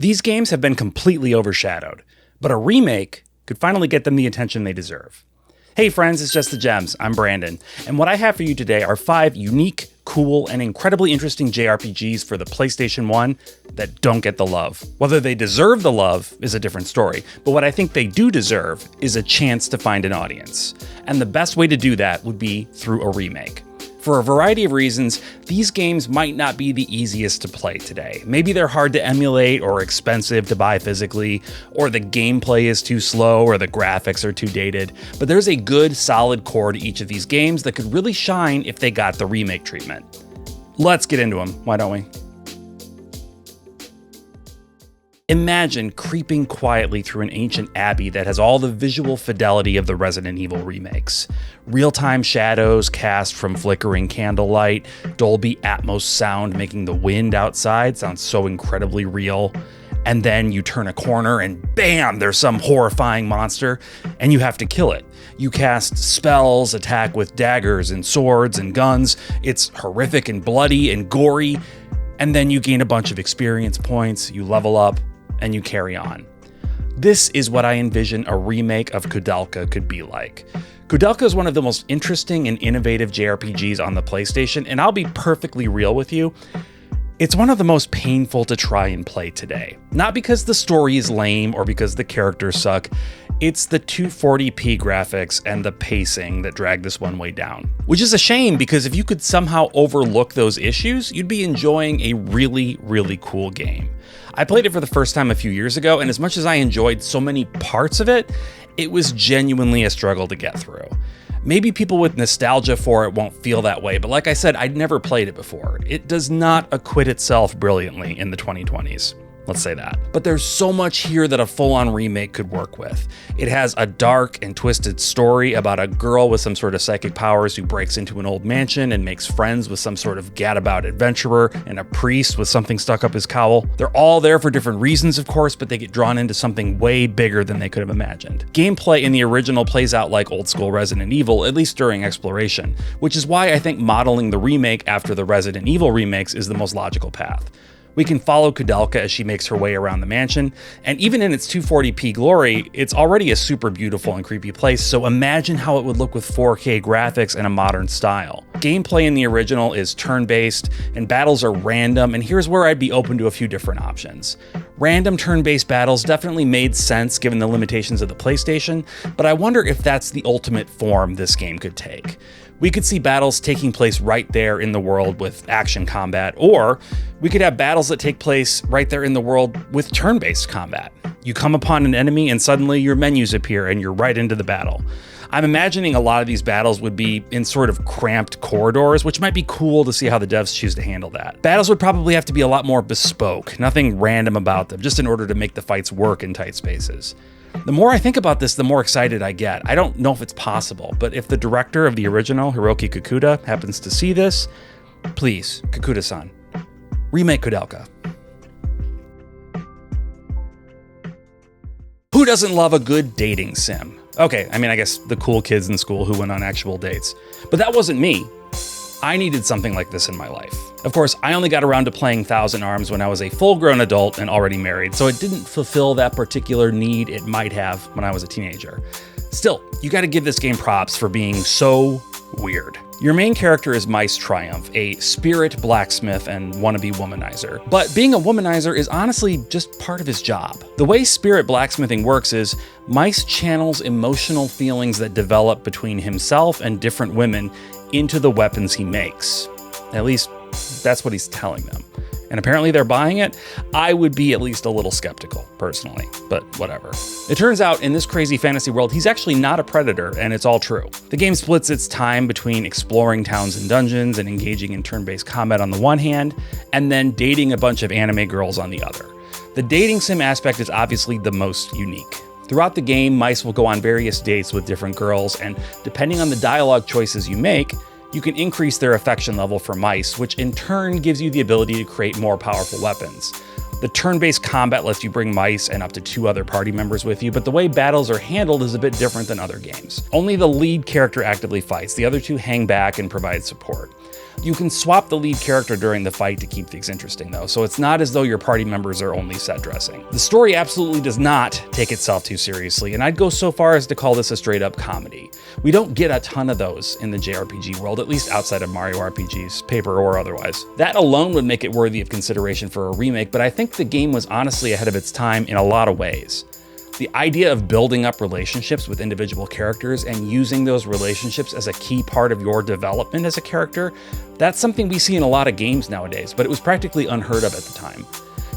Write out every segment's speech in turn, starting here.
These games have been completely overshadowed, but a remake could finally get them the attention they deserve. Hey friends, it's Just the Gems. I'm Brandon, and what I have for you today are 5 unique, cool, and incredibly interesting JRPGs for the PlayStation 1 that don't get the love. Whether they deserve the love is a different story, but what I think they do deserve is a chance to find an audience. And the best way to do that would be through a remake. For a variety of reasons, these games might not be the easiest to play today. Maybe they're hard to emulate or expensive to buy physically, or the gameplay is too slow or the graphics are too dated, but there's a good, solid core to each of these games that could really shine if they got the remake treatment. Let's get into them, why don't we? Imagine creeping quietly through an ancient abbey that has all the visual fidelity of the Resident Evil remakes. Real-time shadows cast from flickering candlelight, Dolby Atmos sound making the wind outside sound so incredibly real. And then you turn a corner and bam, there's some horrifying monster, and you have to kill it. You cast spells, attack with daggers and swords and guns. It's horrific and bloody and gory. And then you gain a bunch of experience points, you level up, and you carry on. This is what I envision a remake of Koudelka could be like. Koudelka is one of the most interesting and innovative JRPGs on the PlayStation, and I'll be perfectly real with you, it's one of the most painful to try and play today. Not because the story is lame or because the characters suck, it's the 240p graphics and the pacing that drag this one way down. Which is a shame, because if you could somehow overlook those issues, you'd be enjoying a really, really cool game. I played it for the first time a few years ago, and as much as I enjoyed so many parts of it, it was genuinely a struggle to get through. Maybe people with nostalgia for it won't feel that way, but like I said, I'd never played it before. It does not acquit itself brilliantly in the 2020s. Let's say that. But there's so much here that a full-on remake could work with. It has a dark and twisted story about a girl with some sort of psychic powers who breaks into an old mansion and makes friends with some sort of gadabout adventurer and a priest with something stuck up his cowl. They're all there for different reasons, of course, but they get drawn into something way bigger than they could have imagined. Gameplay in the original plays out like old-school Resident Evil, at least during exploration, which is why I think modeling the remake after the Resident Evil remakes is the most logical path. We can follow Koudelka as she makes her way around the mansion, and even in its 240p glory, it's already a super beautiful and creepy place, so imagine how it would look with 4K graphics and a modern style. Gameplay in the original is turn-based, and battles are random, and here's where I'd be open to a few different options. Random turn-based battles definitely made sense given the limitations of the PlayStation, but I wonder if that's the ultimate form this game could take. We could see battles taking place right there in the world with action combat, or we could have battles that take place right there in the world with turn-based combat. You come upon an enemy and suddenly your menus appear and you're right into the battle. I'm imagining a lot of these battles would be in sort of cramped corridors, which might be cool to see how the devs choose to handle that. Battles would probably have to be a lot more bespoke, nothing random about them, just in order to make the fights work in tight spaces. The more I think about this, the more excited I get. I don't know if it's possible, but if the director of the original, Hiroki Kikuta, happens to see this, please, Kikuta-san, remake Koudelka. Who doesn't love a good dating sim? Okay, I mean, I guess the cool kids in school who went on actual dates. But that wasn't me. I needed something like this in my life. Of course, I only got around to playing Thousand Arms when I was a full-grown adult and already married, so it didn't fulfill that particular need it might have when I was a teenager. Still, you gotta give this game props for being so weird. Your main character is Mice Triumph, a spirit blacksmith and wannabe womanizer. But being a womanizer is honestly just part of his job. The way spirit blacksmithing works is Mice channels emotional feelings that develop between himself and different women into the weapons he makes. At least, that's what he's telling them. And apparently they're buying it. I would be at least a little skeptical, personally, but whatever. It turns out in this crazy fantasy world, he's actually not a predator, and it's all true. The game splits its time between exploring towns and dungeons and engaging in turn-based combat on the one hand, and then dating a bunch of anime girls on the other. The dating sim aspect is obviously the most unique. Throughout the game, Mice will go on various dates with different girls, and depending on the dialogue choices you make, you can increase their affection level for Mice, which in turn gives you the ability to create more powerful weapons. The turn-based combat lets you bring Mice and up to 2 other party members with you, but the way battles are handled is a bit different than other games. Only the lead character actively fights, the other 2 hang back and provide support. You can swap the lead character during the fight to keep things interesting though, so it's not as though your party members are only set dressing. The story absolutely does not take itself too seriously, and I'd go so far as to call this a straight up comedy. We don't get a ton of those in the JRPG world, at least outside of Mario RPGs, paper or otherwise. That alone would make it worthy of consideration for a remake, but I think the game was honestly ahead of its time in a lot of ways. The idea of building up relationships with individual characters and using those relationships as a key part of your development as a character, that's something we see in a lot of games nowadays, but it was practically unheard of at the time.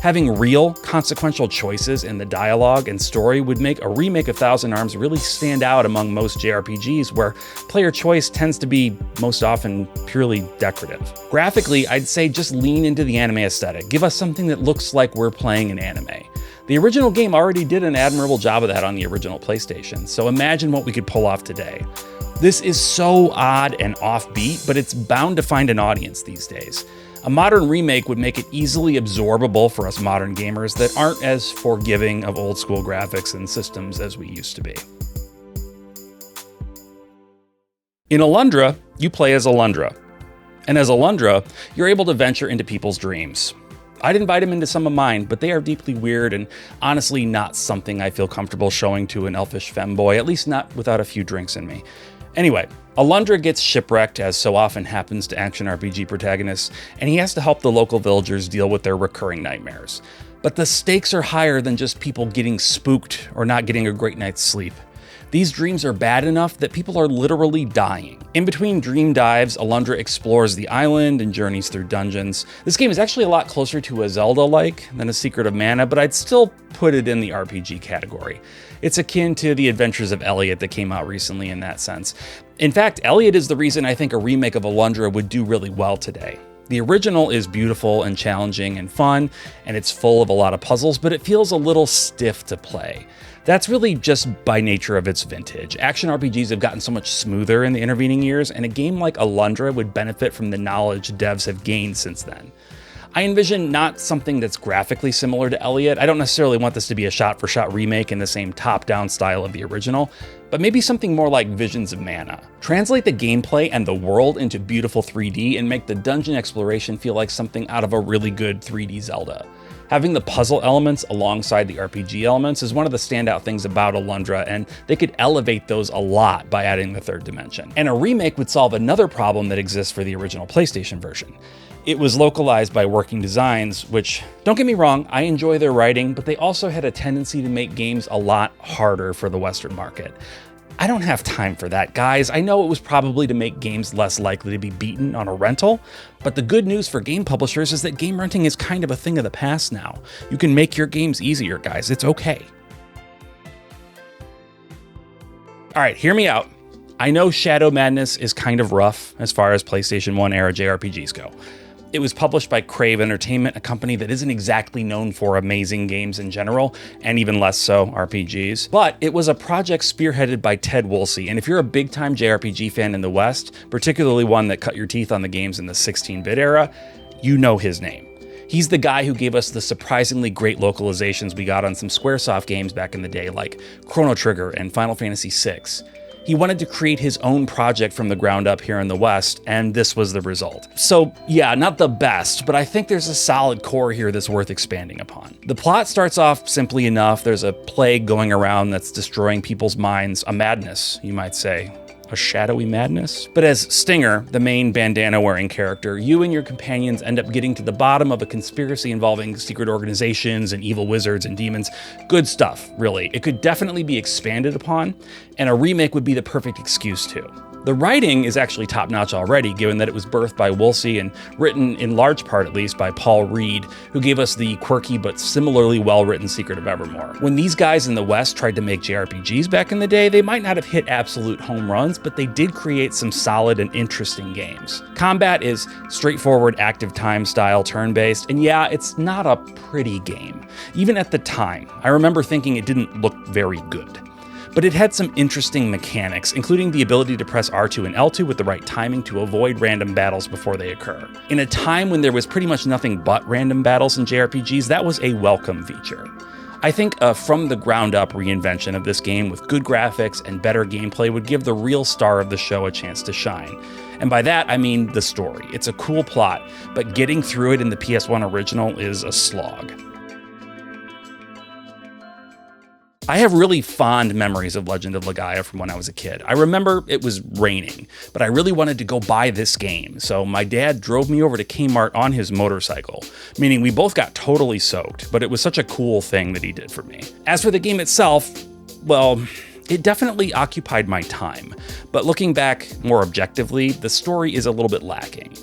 Having real, consequential choices in the dialogue and story would make a remake of Thousand Arms really stand out among most JRPGs, where player choice tends to be most often purely decorative. Graphically, I'd say just lean into the anime aesthetic. Give us something that looks like we're playing an anime. The original game already did an admirable job of that on the original PlayStation, so imagine what we could pull off today. This is so odd and offbeat, but it's bound to find an audience these days. A modern remake would make it easily absorbable for us modern gamers that aren't as forgiving of old school graphics and systems as we used to be. In Alundra, you play as Alundra. And as Alundra, you're able to venture into people's dreams. I'd invite him into some of mine, but they are deeply weird and honestly not something I feel comfortable showing to an elfish femboy, at least not without a few drinks in me. Anyway, Alundra gets shipwrecked, as so often happens to action RPG protagonists, and he has to help the local villagers deal with their recurring nightmares. But the stakes are higher than just people getting spooked or not getting a great night's sleep. These dreams are bad enough that people are literally dying. In between dream dives, Alundra explores the island and journeys through dungeons. This game is actually a lot closer to a Zelda-like than a Secret of Mana, but I'd still put it in the RPG category. It's akin to the Adventures of Elliot that came out recently in that sense. In fact, Elliot is the reason I think a remake of Alundra would do really well today. The original is beautiful and challenging and fun, and it's full of a lot of puzzles, but it feels a little stiff to play. That's really just by nature of its vintage. Action RPGs have gotten so much smoother in the intervening years, and a game like Alundra would benefit from the knowledge devs have gained since then. I envision not something that's graphically similar to Elliot. I don't necessarily want this to be a shot-for-shot remake in the same top-down style of the original, but maybe something more like Visions of Mana. Translate the gameplay and the world into beautiful 3D and make the dungeon exploration feel like something out of a really good 3D Zelda. Having the puzzle elements alongside the RPG elements is one of the standout things about Alundra, and they could elevate those a lot by adding the third dimension. And a remake would solve another problem that exists for the original PlayStation version. It was localized by Working Designs, which, don't get me wrong, I enjoy their writing, but they also had a tendency to make games a lot harder for the Western market. I don't have time for that, guys. I know it was probably to make games less likely to be beaten on a rental, but the good news for game publishers is that game renting is kind of a thing of the past now. You can make your games easier, guys. It's okay. All right, hear me out. I know Shadow Madness is kind of rough as far as PlayStation 1 era JRPGs go. It was published by Crave Entertainment, a company that isn't exactly known for amazing games in general, and even less so RPGs. But it was a project spearheaded by Ted Woolsey, and if you're a big-time JRPG fan in the West, particularly one that cut your teeth on the games in the 16-bit era, you know his name. He's the guy who gave us the surprisingly great localizations we got on some Squaresoft games back in the day, like Chrono Trigger and Final Fantasy VI. He wanted to create his own project from the ground up here in the West, and this was the result. So yeah, not the best, but I think there's a solid core here that's worth expanding upon. The plot starts off simply enough. There's a plague going around that's destroying people's minds, a madness, you might say. A shadowy madness? But as Stinger, the main bandana-wearing character, you and your companions end up getting to the bottom of a conspiracy involving secret organizations and evil wizards and demons. Good stuff, really. It could definitely be expanded upon, and a remake would be the perfect excuse to. The writing is actually top-notch already, given that it was birthed by Woolsey and written, in large part at least, by Paul Reed, who gave us the quirky but similarly well-written Secret of Evermore. When these guys in the West tried to make JRPGs back in the day, they might not have hit absolute home runs, but they did create some solid and interesting games. Combat is straightforward active time style turn-based, and yeah, it's not a pretty game. Even at the time, I remember thinking it didn't look very good. But it had some interesting mechanics, including the ability to press R2 and L2 with the right timing to avoid random battles before they occur. In a time when there was pretty much nothing but random battles in JRPGs, that was a welcome feature. I think a from-the-ground-up reinvention of this game with good graphics and better gameplay would give the real star of the show a chance to shine. And by that, I mean the story. It's a cool plot, but getting through it in the PS1 original is a slog. I have really fond memories of Legend of Legaia from when I was a kid. I remember it was raining, but I really wanted to go buy this game, so my dad drove me over to Kmart on his motorcycle, meaning we both got totally soaked, but it was such a cool thing that he did for me. As for the game itself, well, it definitely occupied my time, but looking back more objectively, the story is a little bit lacking.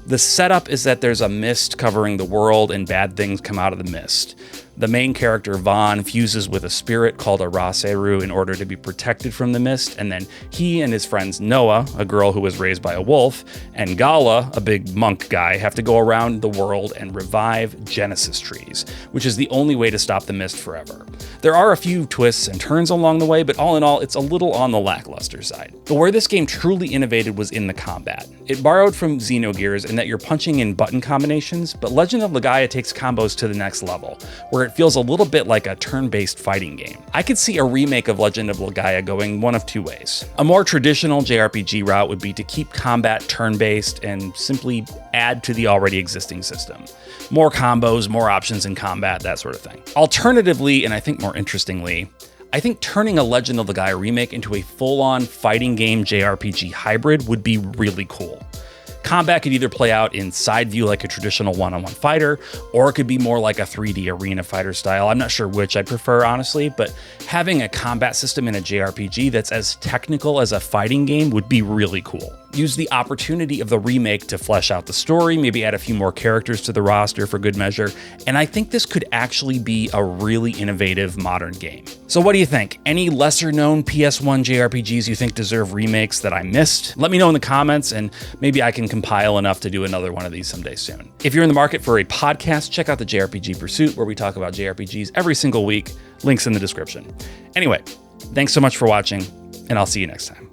The setup is that there's a mist covering the world and bad things come out of the mist. The main character, Vaughn, fuses with a spirit called a Raseru in order to be protected from the mist, and then he and his friends Noah, a girl who was raised by a wolf, and Gala, a big monk guy, have to go around the world and revive Genesis trees, which is the only way to stop the mist forever. There are a few twists and turns along the way, but all in all, it's a little on the lackluster side. But where this game truly innovated was in the combat. It borrowed from Xenogears in that you're punching in button combinations, but Legend of Legaia takes combos to the next level, where it feels a little bit like a turn-based fighting game. I could see a remake of Legend of Legaia going one of two ways. A more traditional JRPG route would be to keep combat turn-based and simply add to the already existing system. More combos, more options in combat, that sort of thing. Alternatively, and I think more interestingly, I think turning a Legend of Legaia remake into a full-on fighting game JRPG hybrid would be really cool. Combat could either play out in side view like a traditional one-on-one fighter, or it could be more like a 3D arena fighter style. I'm not sure which I'd prefer, honestly, but having a combat system in a JRPG that's as technical as a fighting game would be really cool. Use the opportunity of the remake to flesh out the story, maybe add a few more characters to the roster for good measure, and I think this could actually be a really innovative modern game. So what do you think? Any lesser-known PS1 JRPGs you think deserve remakes that I missed? Let me know in the comments, and maybe I can compile enough to do another one of these someday soon. If you're in the market for a podcast, check out the JRPG Pursuit, where we talk about JRPGs every single week. Links in the description. Anyway, thanks so much for watching, and I'll see you next time.